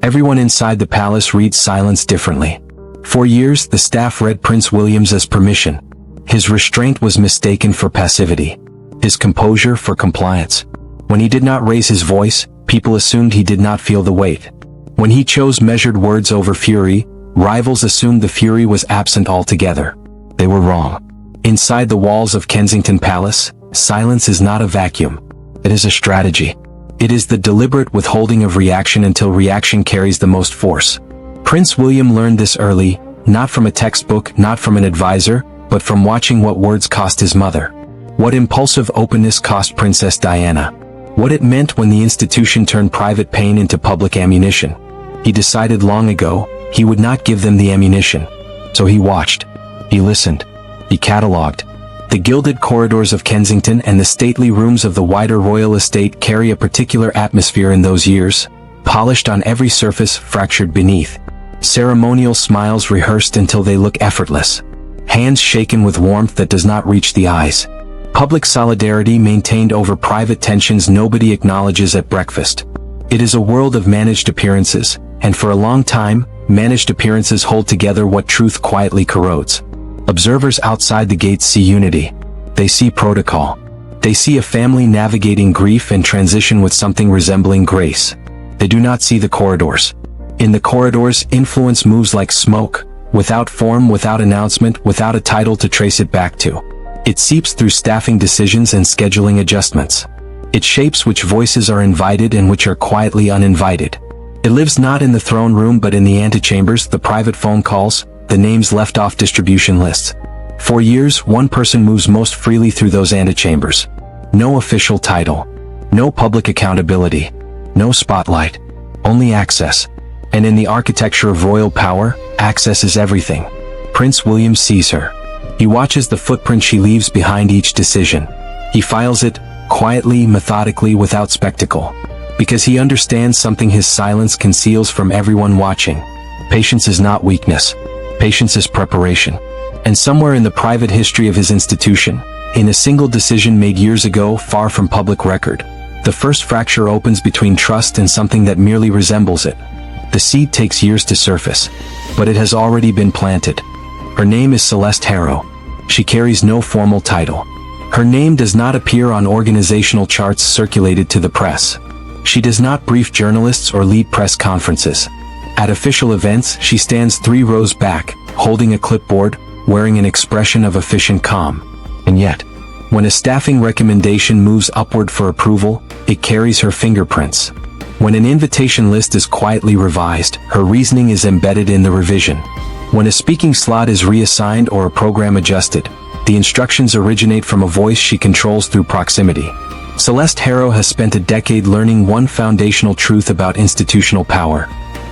Everyone inside the palace reads silence differently. For years, the staff read Prince William's as permission. His restraint was mistaken for passivity. His composure for compliance. When he did not raise his voice, people assumed he did not feel the weight. When he chose measured words over fury, rivals assumed the fury was absent altogether. They were wrong. Inside the walls of Kensington Palace, silence is not a vacuum. It is a strategy. It is the deliberate withholding of reaction until reaction carries the most force. Prince William learned this early, not from a textbook, not from an advisor, but from watching what words cost his mother. What impulsive openness cost Princess Diana. What it meant when the institution turned private pain into public ammunition. He decided long ago, he would not give them the ammunition. So he watched. He listened. He catalogued. The gilded corridors of Kensington and the stately rooms of the wider royal estate carry a particular atmosphere in those years, polished on every surface, fractured beneath. Ceremonial smiles rehearsed until they look effortless. Hands shaken with warmth that does not reach the eyes. Public solidarity maintained over private tensions nobody acknowledges at breakfast. It is a world of managed appearances, and for a long time, managed appearances hold together what truth quietly corrodes. Observers outside the gates see unity. They see protocol. They see a family navigating grief and transition with something resembling grace. They do not see the corridors. In the corridors, influence moves like smoke, without form, without announcement, without a title to trace it back to. It seeps through staffing decisions and scheduling adjustments. It shapes which voices are invited and which are quietly uninvited. It lives not in the throne room but in the antechambers, the private phone calls, the names left off distribution lists. For years, one person moves most freely through those antechambers. No official title. No public accountability. No spotlight. Only access. And in the architecture of royal power, access is everything. Prince William sees her. He watches the footprint she leaves behind each decision. He files it, quietly, methodically, without spectacle. Because he understands something his silence conceals from everyone watching. Patience is not weakness. Patience is preparation. And somewhere in the private history of his institution, in a single decision made years ago far from public record, the first fracture opens between trust and something that merely resembles it. The seed takes years to surface, but it has already been planted. Her name is Celeste Harrow. She carries no formal title. Her name does not appear on organizational charts circulated to the press. She does not brief journalists or lead press conferences. At official events, she stands 3 rows back, holding a clipboard, wearing an expression of efficient calm. And yet, when a staffing recommendation moves upward for approval, it carries her fingerprints. When an invitation list is quietly revised, her reasoning is embedded in the revision. When a speaking slot is reassigned or a program adjusted, the instructions originate from a voice she controls through proximity. Celeste Harrow has spent a decade learning one foundational truth about institutional power.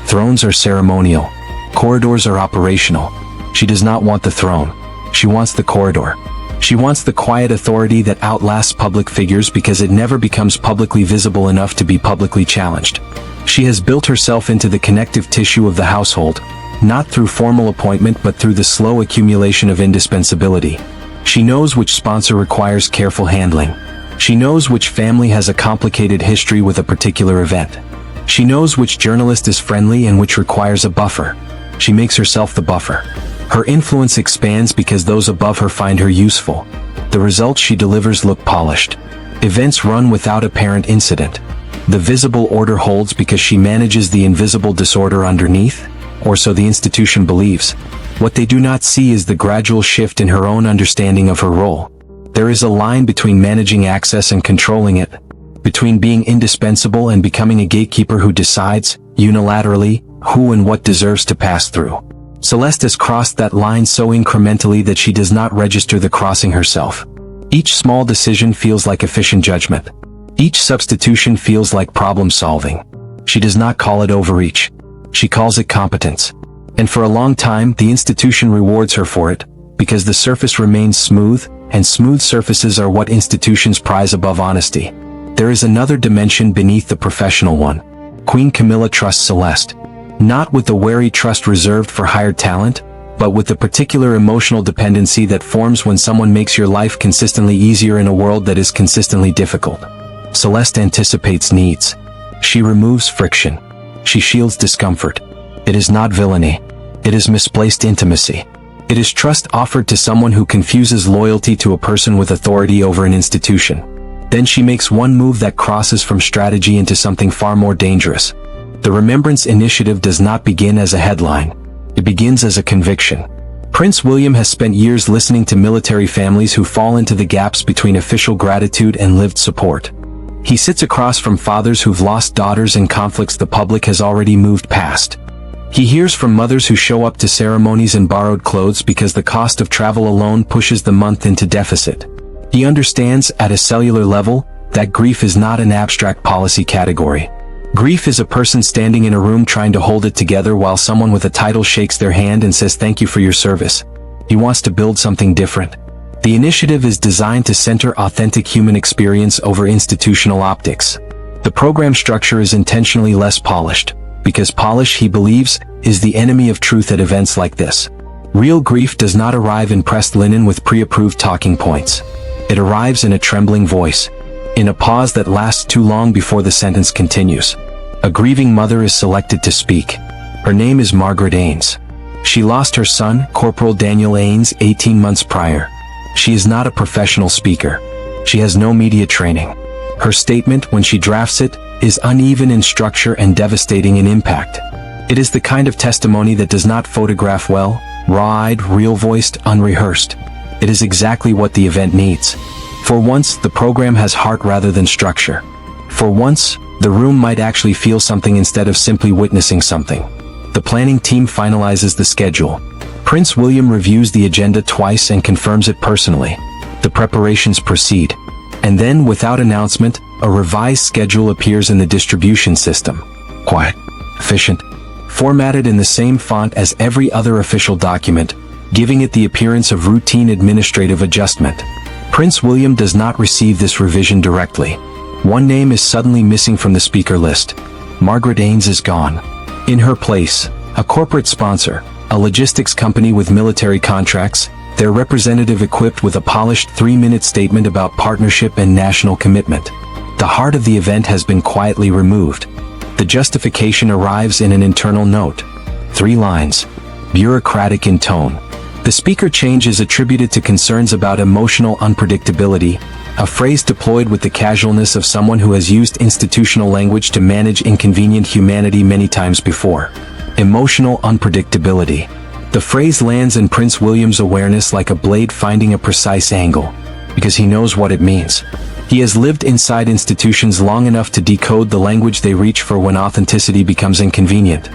Thrones are ceremonial. Corridors are operational. She does not want the throne. She wants the corridor. She wants the quiet authority that outlasts public figures because it never becomes publicly visible enough to be publicly challenged. She has built herself into the connective tissue of the household, not through formal appointment but through the slow accumulation of indispensability. She knows which sponsor requires careful handling. She knows which family has a complicated history with a particular event. She knows which journalist is friendly and which requires a buffer. She makes herself the buffer. Her influence expands because those above her find her useful. The results she delivers look polished. Events run without apparent incident. The visible order holds because she manages the invisible disorder underneath, or so the institution believes. What they do not see is the gradual shift in her own understanding of her role. There is a line between managing access and controlling it, between being indispensable and becoming a gatekeeper who decides, unilaterally, who and what deserves to pass through. Celeste has crossed that line so incrementally that she does not register the crossing herself. Each small decision feels like efficient judgment. Each substitution feels like problem solving. She does not call it overreach. She calls it competence. And for a long time, the institution rewards her for it, because the surface remains smooth, and smooth surfaces are what institutions prize above honesty. There is another dimension beneath the professional one. Queen Camilla trusts Celeste. Not with the wary trust reserved for hired talent, but with the particular emotional dependency that forms when someone makes your life consistently easier in a world that is consistently difficult. Celeste anticipates needs. She removes friction. She shields discomfort. It is not villainy. It is misplaced intimacy. It is trust offered to someone who confuses loyalty to a person with authority over an institution. Then she makes one move that crosses from strategy into something far more dangerous. The Remembrance Initiative does not begin as a headline. It begins as a conviction. Prince William has spent years listening to military families who fall into the gaps between official gratitude and lived support. He sits across from fathers who've lost daughters in conflicts the public has already moved past. He hears from mothers who show up to ceremonies in borrowed clothes because the cost of travel alone pushes the month into deficit. He understands, at a cellular level, that grief is not an abstract policy category. Grief is a person standing in a room trying to hold it together while someone with a title shakes their hand and says thank you for your service. He wants to build something different. The initiative is designed to center authentic human experience over institutional optics. The program structure is intentionally less polished, because polish, he believes, is the enemy of truth at events like this. Real grief does not arrive in pressed linen with pre-approved talking points. It arrives in a trembling voice, in a pause that lasts too long before the sentence continues. A grieving mother is selected to speak. Her name is Margaret Ains. She lost her son, Corporal Daniel Ains, 18 months prior. She is not a professional speaker. She has no media training. Her statement, when she drafts it, is uneven in structure and devastating in impact. It is the kind of testimony that does not photograph well, raw-eyed, real-voiced, unrehearsed. It is exactly what the event needs. For once, the program has heart rather than structure. For once, the room might actually feel something instead of simply witnessing something. The planning team finalizes the schedule. Prince William reviews the agenda twice and confirms it personally. The preparations proceed. And then, without announcement, a revised schedule appears in the distribution system. Quiet, efficient, formatted in the same font as every other official document, giving it the appearance of routine administrative adjustment. Prince William does not receive this revision directly. One name is suddenly missing from the speaker list. Margaret Ains is gone. In her place, a corporate sponsor, a logistics company with military contracts, their representative equipped with a polished 3-minute statement about partnership and national commitment. The heart of the event has been quietly removed. The justification arrives in an internal note. 3 lines. Bureaucratic in tone. The speaker change is attributed to concerns about emotional unpredictability, a phrase deployed with the casualness of someone who has used institutional language to manage inconvenient humanity many times before. Emotional unpredictability. The phrase lands in Prince William's awareness like a blade finding a precise angle, because he knows what it means. He has lived inside institutions long enough to decode the language they reach for when authenticity becomes inconvenient.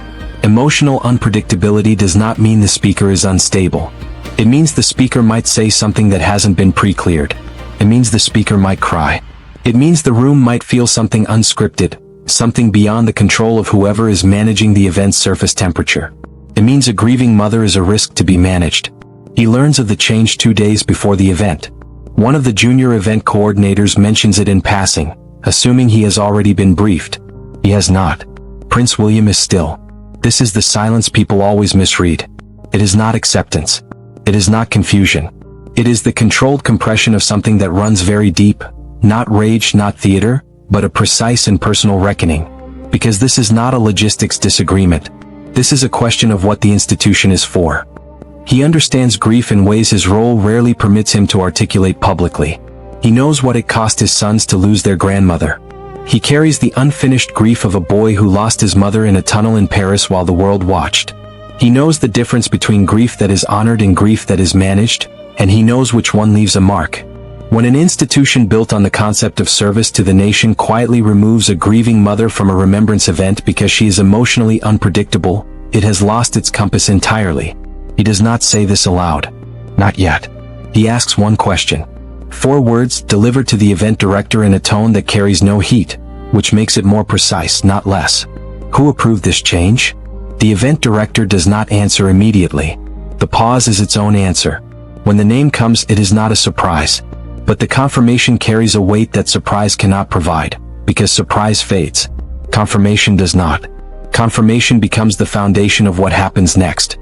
Emotional unpredictability does not mean the speaker is unstable. It means the speaker might say something that hasn't been pre-cleared. It means the speaker might cry. It means the room might feel something unscripted, something beyond the control of whoever is managing the event's surface temperature. It means a grieving mother is a risk to be managed. He learns of the change 2 days before the event. One of the junior event coordinators mentions it in passing, assuming he has already been briefed. He has not. Prince William is still. This is the silence people always misread. It is not acceptance. It is not confusion. It is the controlled compression of something that runs very deep, not rage, not theater, but a precise and personal reckoning. Because this is not a logistics disagreement. This is a question of what the institution is for. He understands grief in ways his role rarely permits him to articulate publicly. He knows what it cost his sons to lose their grandmother. He carries the unfinished grief of a boy who lost his mother in a tunnel in Paris while the world watched. He knows the difference between grief that is honored and grief that is managed, and he knows which one leaves a mark. When an institution built on the concept of service to the nation quietly removes a grieving mother from a remembrance event because she is emotionally unpredictable, it has lost its compass entirely. He does not say this aloud. Not yet. He asks one question. 4 words delivered to the event director in a tone that carries no heat, which makes it more precise, not less. Who approved this change? The event director does not answer immediately. The pause is its own answer. When the name comes, it is not a surprise. But the confirmation carries a weight that surprise cannot provide, because surprise fades. Confirmation does not. Confirmation becomes the foundation of what happens next.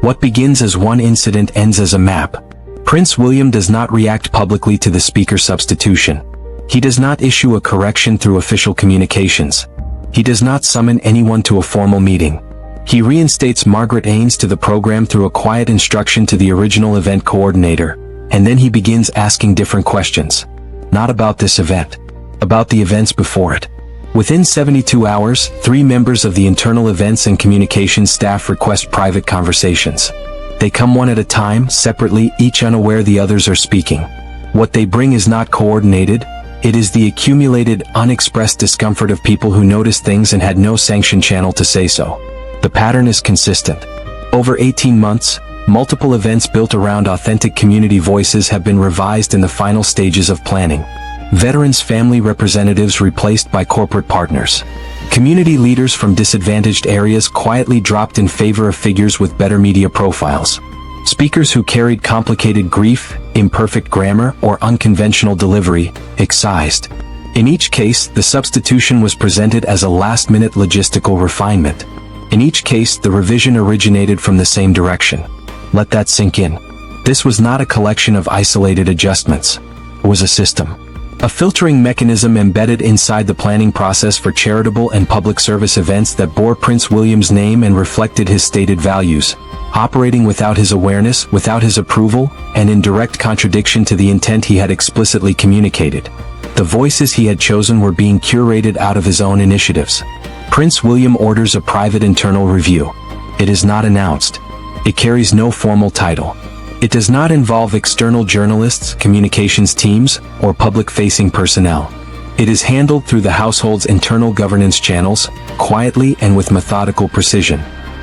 What begins as one incident ends as a map. Prince William does not react publicly to the speaker substitution. He does not issue a correction through official communications. He does not summon anyone to a formal meeting. He reinstates Margaret Ains to the program through a quiet instruction to the original event coordinator, and then he begins asking different questions. Not about this event. About the events before it. Within 72 hours, 3 members of the internal events and communications staff request private conversations. They come one at a time, separately, each unaware the others are speaking. What they bring is not coordinated. It is the accumulated, unexpressed discomfort of people who noticed things and had no sanction channel to say so. The pattern is consistent. Over 18 months, multiple events built around authentic community voices have been revised in the final stages of planning. Veterans' family representatives replaced by corporate partners. Community leaders from disadvantaged areas quietly dropped in favor of figures with better media profiles. Speakers who carried complicated grief, imperfect grammar, or unconventional delivery, excised. In each case, the substitution was presented as a last-minute logistical refinement. In each case, the revision originated from the same direction. Let that sink in. This was not a collection of isolated adjustments. It was a system. A filtering mechanism embedded inside the planning process for charitable and public service events that bore Prince William's name and reflected his stated values, operating without his awareness, without his approval, and in direct contradiction to the intent he had explicitly communicated. The voices he had chosen were being curated out of his own initiatives. Prince William orders a private internal review. It is not announced. It carries no formal title. It does not involve external journalists, communications teams, or public-facing personnel. It is handled through the household's internal governance channels, quietly and with methodical precision.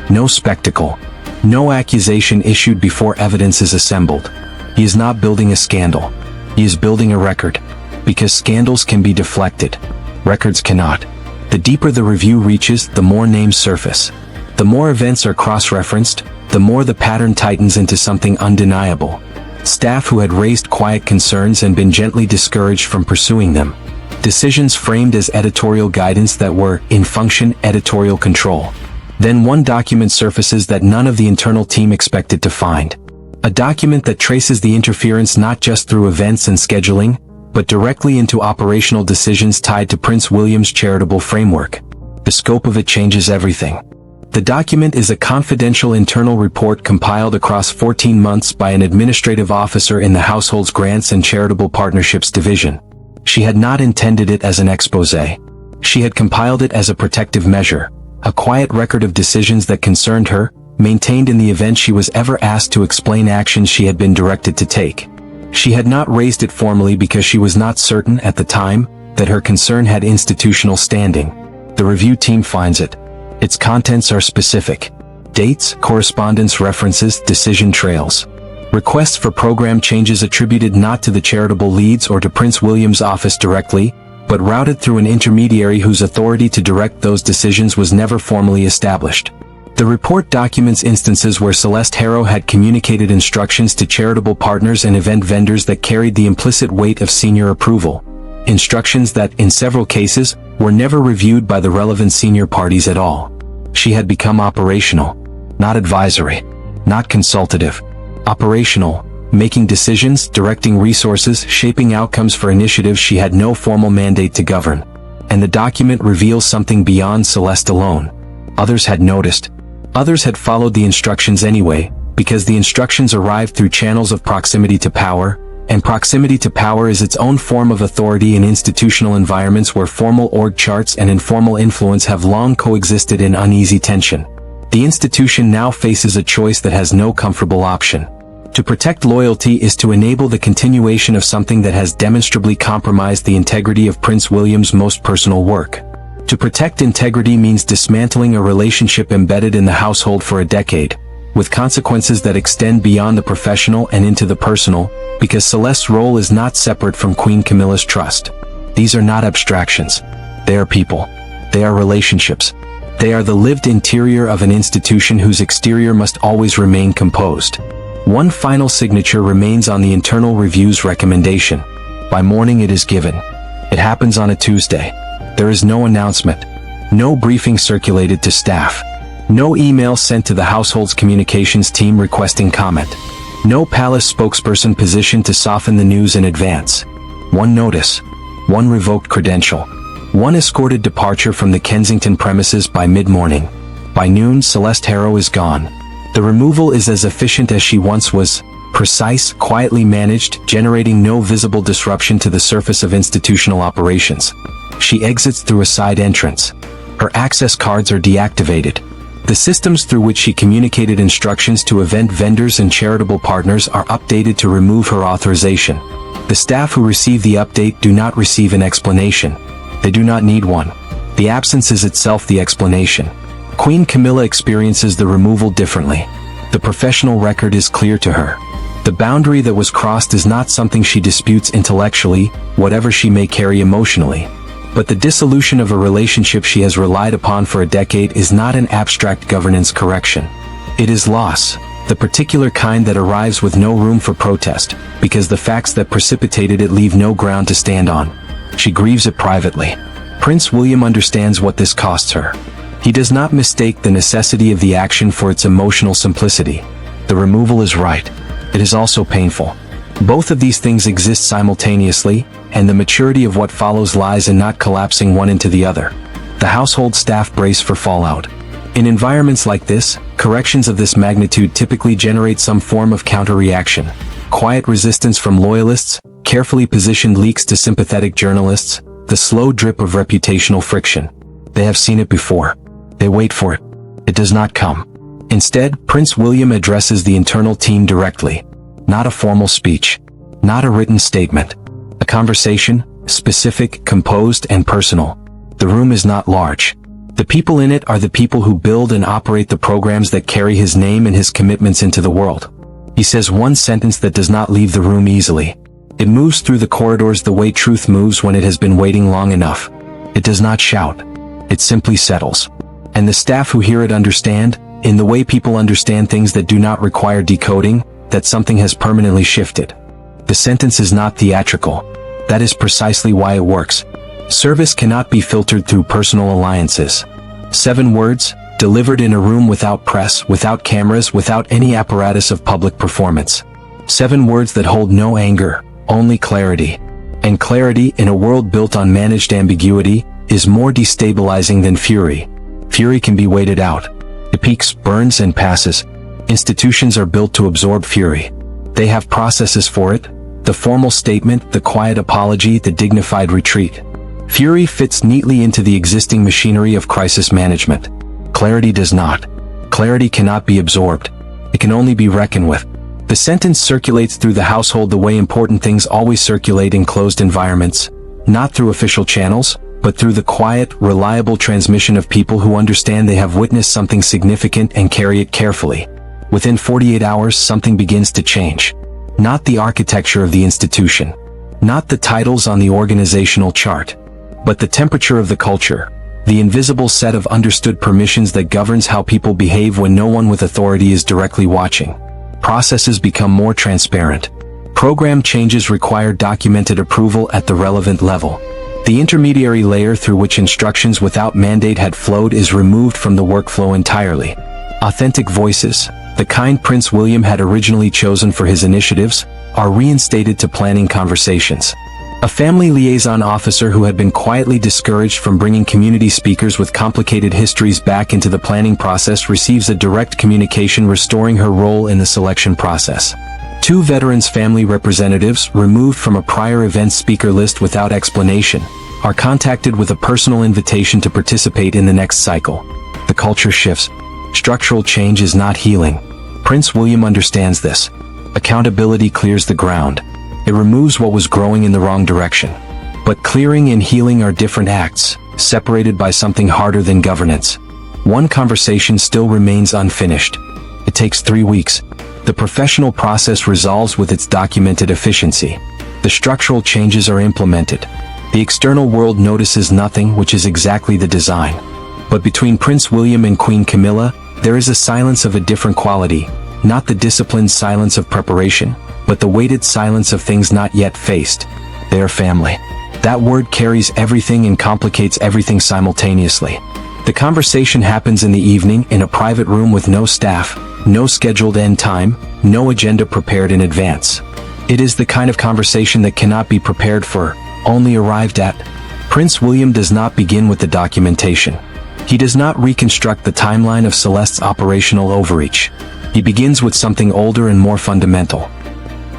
No spectacle. No accusation issued before evidence is assembled. He is not building a scandal. He is building a record. Because scandals can be deflected. Records cannot. The deeper the review reaches, the more names surface. The more events are cross-referenced, the more the pattern tightens into something undeniable. Staff who had raised quiet concerns and been gently discouraged from pursuing them. Decisions framed as editorial guidance that were, in function, editorial control. Then one document surfaces that none of the internal team expected to find. A document that traces the interference not just through events and scheduling, but directly into operational decisions tied to Prince William's charitable framework. The scope of it changes everything. The document is a confidential internal report compiled across 14 months by an administrative officer in the household's grants and charitable partnerships division. She had not intended it as an exposé. She had compiled it as a protective measure, a quiet record of decisions that concerned her, maintained in the event she was ever asked to explain actions she had been directed to take. She had not raised it formally because she was not certain at the time that her concern had institutional standing. The review team finds it. Its contents are specific. Dates, correspondence references, decision trails. Requests for program changes attributed not to the charitable leads or to Prince William's office directly, but routed through an intermediary whose authority to direct those decisions was never formally established. The report documents instances where Celeste Harrow had communicated instructions to charitable partners and event vendors that carried the implicit weight of senior approval. Instructions that, in several cases, were never reviewed by the relevant senior parties at all. She had become operational. Not advisory. Not consultative. Operational, making decisions, directing resources, shaping outcomes for initiatives she had no formal mandate to govern. And the document reveals something beyond Celeste alone. Others had noticed. Others had followed the instructions anyway, because the instructions arrived through channels of proximity to power, and proximity to power is its own form of authority in institutional environments where formal org charts and informal influence have long coexisted in uneasy tension. The institution now faces a choice that has no comfortable option. To protect loyalty is to enable the continuation of something that has demonstrably compromised the integrity of Prince William's most personal work. To protect integrity means dismantling a relationship embedded in the household for a decade, with consequences that extend beyond the professional and into the personal, because Celeste's role is not separate from Queen Camilla's trust. These are not abstractions. They are people. They are relationships. They are the lived interior of an institution whose exterior must always remain composed. One final signature remains on the internal review's recommendation. By morning it is given. It happens on a Tuesday. There is no announcement. No briefing circulated to staff. No email sent to the household's communications team requesting comment. No palace spokesperson positioned to soften the news in advance. One notice. One revoked credential. One escorted departure from the Kensington premises by mid-morning. By noon, Celeste Harrow is gone. The removal is as efficient as she once was, precise, quietly managed, generating no visible disruption to the surface of institutional operations. She exits through a side entrance. Her access cards are deactivated. The systems through which she communicated instructions to event vendors and charitable partners are updated to remove her authorization. The staff who receive the update do not receive an explanation. They do not need one. The absence is itself the explanation. Queen Camilla experiences the removal differently. The professional record is clear to her. The boundary that was crossed is not something she disputes intellectually, whatever she may carry emotionally. But the dissolution of a relationship she has relied upon for a decade is not an abstract governance correction. It is loss, the particular kind that arrives with no room for protest, because the facts that precipitated it leave no ground to stand on. She grieves it privately. Prince William understands what this costs her. He does not mistake the necessity of the action for its emotional simplicity. The removal is right. It is also painful. Both of these things exist simultaneously, and the maturity of what follows lies in not collapsing one into the other. The household staff brace for fallout. In environments like this, corrections of this magnitude typically generate some form of counter-reaction. Quiet resistance from loyalists, carefully positioned leaks to sympathetic journalists, the slow drip of reputational friction. They have seen it before. They wait for it. It does not come. Instead, Prince William addresses the internal team directly. Not a formal speech. Not a written statement. A conversation, specific, composed, and personal. The room is not large. The people in it are the people who build and operate the programs that carry his name and his commitments into the world. He says one sentence that does not leave the room easily. It moves through the corridors the way truth moves when it has been waiting long enough. It does not shout. It simply settles. And the staff who hear it understand, in the way people understand things that do not require decoding, that something has permanently shifted. The sentence is not theatrical. That is precisely why it works. Service cannot be filtered through personal alliances. 7 words, delivered in a room without press, without cameras, without any apparatus of public performance. 7 words that hold no anger, only clarity. And clarity, in a world built on managed ambiguity, is more destabilizing than fury. Fury can be waited out. It peaks, burns, and passes. Institutions are built to absorb fury. They have processes for it. The formal statement, the quiet apology, the dignified retreat. Fury fits neatly into the existing machinery of crisis management. Clarity does not. Clarity cannot be absorbed. It can only be reckoned with. The sentence circulates through the household the way important things always circulate in closed environments, not through official channels, but through the quiet, reliable transmission of people who understand they have witnessed something significant and carry it carefully. Within 48 hours, something begins to change. Not the architecture of the institution. Not the titles on the organizational chart. But the temperature of the culture. The invisible set of understood permissions that governs how people behave when no one with authority is directly watching. Processes become more transparent. Program changes require documented approval at the relevant level. The intermediary layer through which instructions without mandate had flowed is removed from the workflow entirely. Authentic voices, the kind Prince William had originally chosen for his initiatives, are reinstated to planning conversations. A family liaison officer who had been quietly discouraged from bringing community speakers with complicated histories back into the planning process receives a direct communication restoring her role in the selection process. 2 veterans family representatives, removed from a prior event speaker list without explanation, are contacted with a personal invitation to participate in the next cycle. The culture shifts. Structural change is not healing. Prince William understands this. Accountability clears the ground. It removes what was growing in the wrong direction. But clearing and healing are different acts, separated by something harder than governance. One conversation still remains unfinished. It takes 3 weeks. The professional process resolves with its documented efficiency. The structural changes are implemented. The external world notices nothing, which is exactly the design. But between Prince William and Queen Camilla, there is a silence of a different quality, not the disciplined silence of preparation, but the weighted silence of things not yet faced. They are family. That word carries everything and complicates everything simultaneously. The conversation happens in the evening in a private room with no staff, no scheduled end time, no agenda prepared in advance. It is the kind of conversation that cannot be prepared for, only arrived at. Prince William does not begin with the documentation. He does not reconstruct the timeline of Celeste's operational overreach. He begins with something older and more fundamental.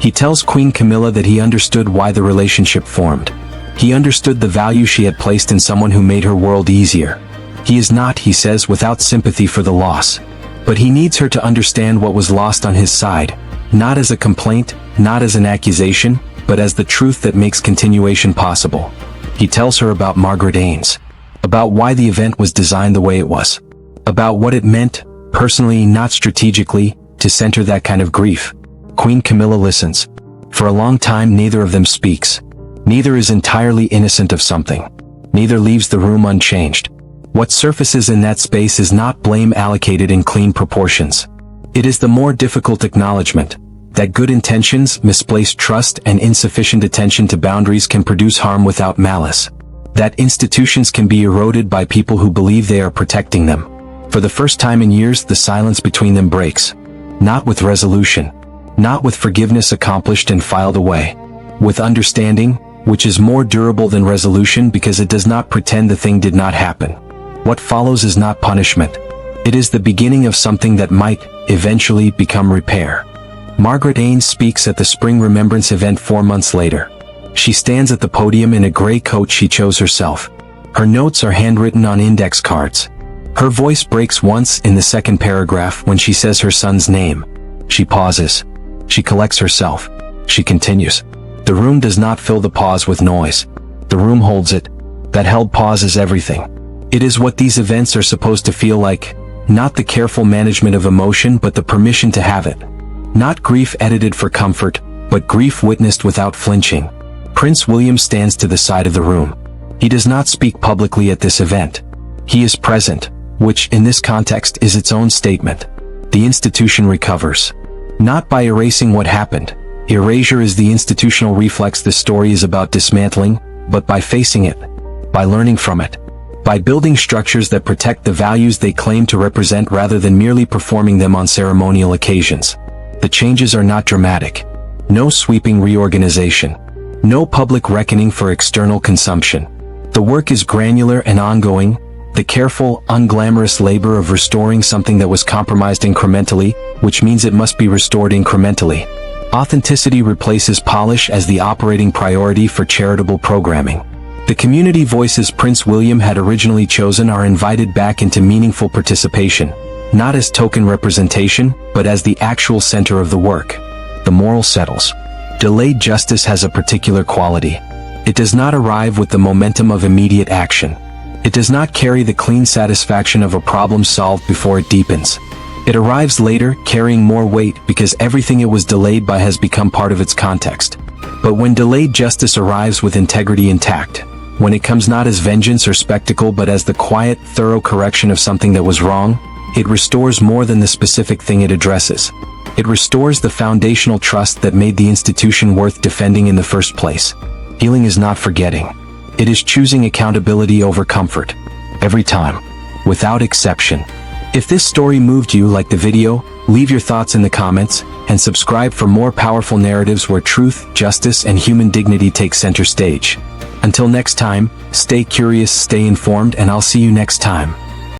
He tells Queen Camilla that he understood why the relationship formed. He understood the value she had placed in someone who made her world easier. He is not, he says, without sympathy for the loss. But he needs her to understand what was lost on his side, not as a complaint, not as an accusation, but as the truth that makes continuation possible. He tells her about Margaret Ains, about why the event was designed the way it was, about what it meant, personally, not strategically, to center that kind of grief. Queen Camilla listens. For a long time neither of them speaks. Neither is entirely innocent of something. Neither leaves the room unchanged. What surfaces in that space is not blame allocated in clean proportions. It is the more difficult acknowledgement that good intentions, misplaced trust, and insufficient attention to boundaries can produce harm without malice. That institutions can be eroded by people who believe they are protecting them. For the first time in years, the silence between them breaks. Not with resolution. Not with forgiveness accomplished and filed away. With understanding, which is more durable than resolution because it does not pretend the thing did not happen. What follows is not punishment. It is the beginning of something that might, eventually, become repair. Margaret Ains speaks at the Spring Remembrance event 4 months later. She stands at the podium in a gray coat she chose herself. Her notes are handwritten on index cards. Her voice breaks once in the second paragraph when she says her son's name. She pauses. She collects herself. She continues. The room does not fill the pause with noise. The room holds it. That held pause is everything. It is what these events are supposed to feel like, not the careful management of emotion but the permission to have it. Not grief edited for comfort, but grief witnessed without flinching. Prince William stands to the side of the room. He does not speak publicly at this event. He is present, which in this context is its own statement. The institution recovers. Not by erasing what happened. Erasure is the institutional reflex this story is about dismantling, but by facing it. By learning from it. By building structures that protect the values they claim to represent rather than merely performing them on ceremonial occasions. The changes are not dramatic. No sweeping reorganization. No public reckoning for external consumption. The work is granular and ongoing, the careful, unglamorous labor of restoring something that was compromised incrementally, which means it must be restored incrementally. Authenticity replaces polish as the operating priority for charitable programming. The community voices Prince William had originally chosen are invited back into meaningful participation, not as token representation, but as the actual center of the work. The moral settles. Delayed justice has a particular quality. It does not arrive with the momentum of immediate action. It does not carry the clean satisfaction of a problem solved before it deepens. It arrives later, carrying more weight because everything it was delayed by has become part of its context. But when delayed justice arrives with integrity intact, when it comes not as vengeance or spectacle but as the quiet, thorough correction of something that was wrong, it restores more than the specific thing it addresses. It restores the foundational trust that made the institution worth defending in the first place. Healing is not forgetting. It is choosing accountability over comfort. Every time. Without exception. If this story moved you, like the video, leave your thoughts in the comments, and subscribe for more powerful narratives where truth, justice, and human dignity take center stage. Until next time, stay curious, stay informed, and I'll see you next time.